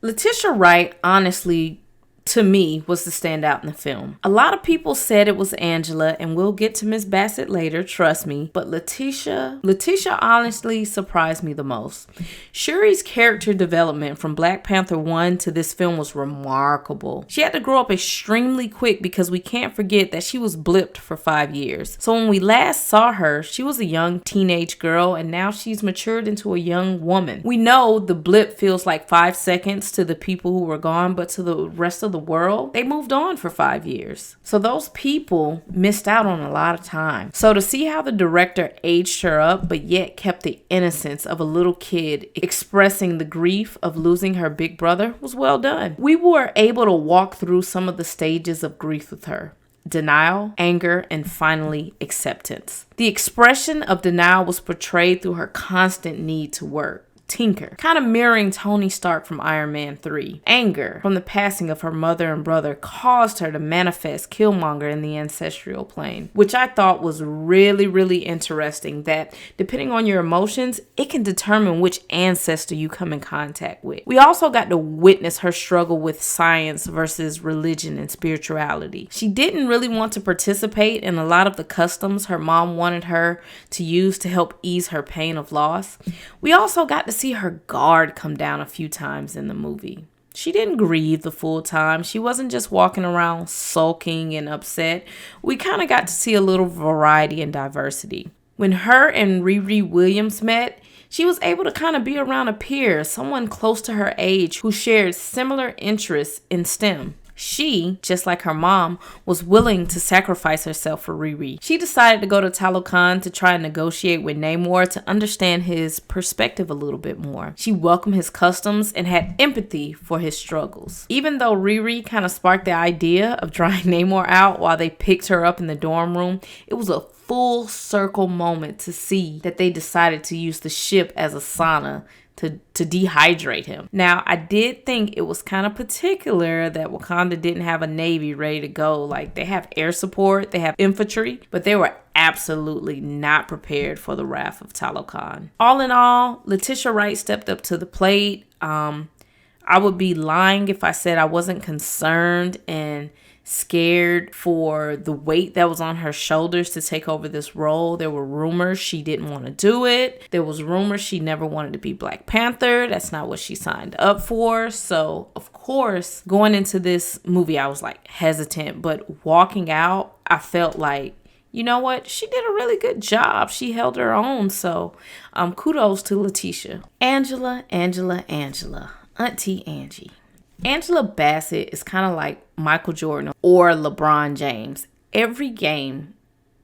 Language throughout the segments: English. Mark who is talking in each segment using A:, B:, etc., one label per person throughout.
A: Letitia Wright, honestly, to me, was the standout in the film. A lot of people said it was Angela, and we'll get to Miss Bassett later, trust me. But Letitia honestly surprised me the most. Shuri's character development from Black Panther 1 to this film was remarkable. She had to grow up extremely quick because we can't forget that she was blipped for 5 years. So when we last saw her, she was a young teenage girl, and now she's matured into a young woman. We know the blip feels like 5 seconds to the people who were gone, but to the rest of the world, they moved on for 5 years. So those people missed out on a lot of time. So to see how the director aged her up, but yet kept the innocence of a little kid expressing the grief of losing her big brother was well done. We were able to walk through some of the stages of grief with her. Denial, anger, and finally acceptance. The expression of denial was portrayed through her constant need to work. Tinker, kind of mirroring Tony Stark from Iron Man 3. Anger from the passing of her mother and brother caused her to manifest Killmonger in the ancestral plane, which I thought was really, really interesting, that depending on your emotions, it can determine which ancestor you come in contact with. We also got to witness her struggle with science versus religion and spirituality. She didn't really want to participate in a lot of the customs her mom wanted her to use to help ease her pain of loss. We also got to see her guard come down a few times in the movie. She didn't grieve the full time. She wasn't just walking around sulking and upset. We kind of got to see a little variety and diversity. When her and Riri Williams met, she was able to kind of be around a peer, someone close to her age who shared similar interests in STEM. She, just like her mom, was willing to sacrifice herself for Riri. She decided to go to Talokan to try and negotiate with Namor to understand his perspective a little bit more. She welcomed his customs and had empathy for his struggles. Even though Riri kind of sparked the idea of drying Namor out while they picked her up in the dorm room, it was a full circle moment to see that they decided to use the ship as a sauna to dehydrate him. Now, I did think it was kind of particular that Wakanda didn't have a navy ready to go. Like, they have air support, they have infantry, but they were absolutely not prepared for the wrath of Talokan. All in all, Letitia Wright stepped up to the plate. I would be lying if I said I wasn't concerned and scared for the weight that was on her shoulders to take over this role. There were rumors she didn't want to do it. There was rumors she never wanted to be Black Panther. That's not what she signed up for. So, of course, going into this movie, I was like hesitant, but walking out, I felt like, you know what? She did a really good job. She held her own. So, kudos to Letitia. Angela. Auntie Angie. Angela Bassett is kind of like Michael Jordan or LeBron James. Every game,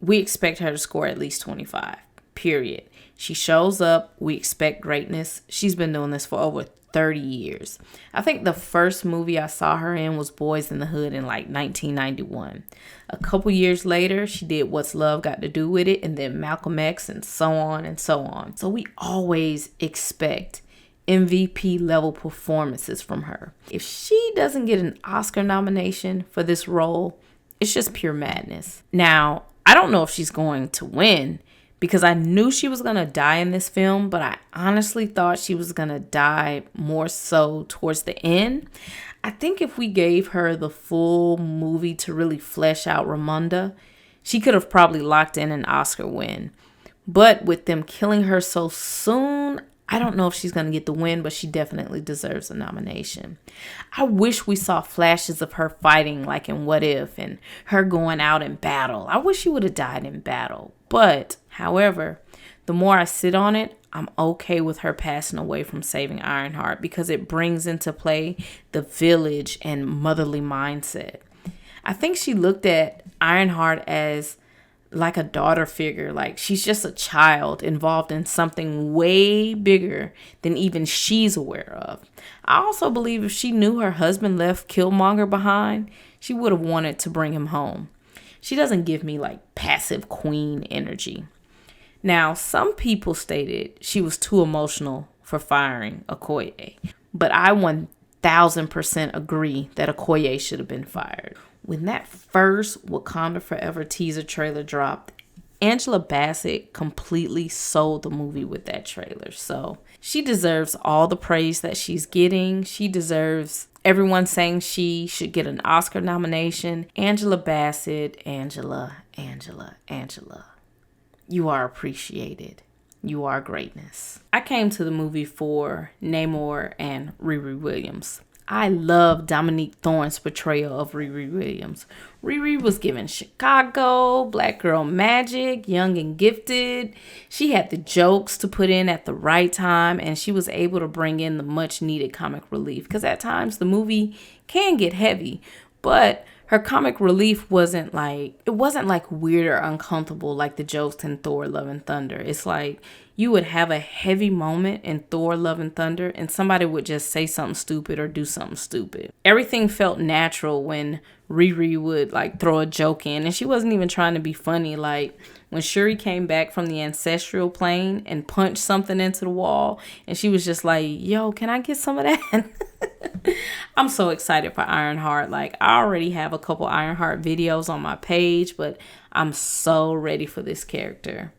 A: we expect her to score at least 25, period. She shows up. We expect greatness. She's been doing this for over 30 years. I think the first movie I saw her in was Boys in the Hood in like 1991. A couple years later, she did What's Love Got to Do With It, and then Malcolm X, and so on and so on. So we always expect MVP level performances from her. If she doesn't get an Oscar nomination for this role, it's just pure madness. Now, I don't know if she's going to win because I knew she was going to die in this film, but I honestly thought she was going to die more so towards the end. I think if we gave her the full movie to really flesh out Ramonda, she could have probably locked in an Oscar win. But with them killing her so soon, I don't know if she's going to get the win, but she definitely deserves a nomination. I wish we saw flashes of her fighting like in What If and her going out in battle. I wish she would have died in battle. But, however, the more I sit on it, I'm okay with her passing away from saving IronHeart because it brings into play the village and motherly mindset. I think she looked at IronHeart as like a daughter figure, like she's just a child involved in something way bigger than even she's aware of. I also believe if she knew her husband left Killmonger behind, she would have wanted to bring him home. She doesn't give me like passive queen energy. Now, some people stated she was too emotional for firing Okoye, but I 1000% agree that Okoye should have been fired. When that first Wakanda Forever teaser trailer dropped, Angela Bassett completely sold the movie with that trailer. So she deserves all the praise that she's getting. She deserves everyone saying she should get an Oscar nomination. Angela Bassett, Angela. You are appreciated. You are greatness. I came to the movie for Namor and Riri Williams. I love Dominique Thorne's portrayal of Riri Williams. Riri was given Chicago, black girl magic, young and gifted. She had the jokes to put in at the right time, and she was able to bring in the much needed comic relief. Because at times the movie can get heavy, but her comic relief wasn't like weird or uncomfortable like the jokes in Thor Love and Thunder. It's like you would have a heavy moment in Thor Love and Thunder and somebody would just say something stupid or do something stupid. Everything felt natural when Riri would like throw a joke in, and she wasn't even trying to be funny. Like when Shuri came back from the ancestral plane and punched something into the wall, and she was just like, yo, can I get some of that? I'm so excited for IronHeart. Like, I already have a couple IronHeart videos on my page, but I'm so ready for this character.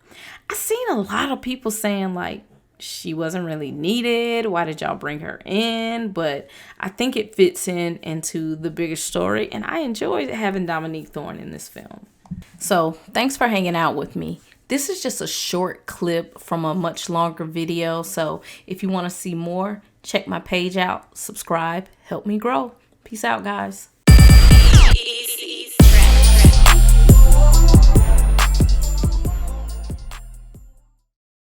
A: I've seen a lot of people saying like she wasn't really needed. Why did y'all bring her in? But I think it fits into the bigger story, and I enjoyed having Dominique Thorne in this film. So thanks for hanging out with me. This is just a short clip from a much longer video. So if you want to see more, check my page out, subscribe, help me grow. Peace out, guys.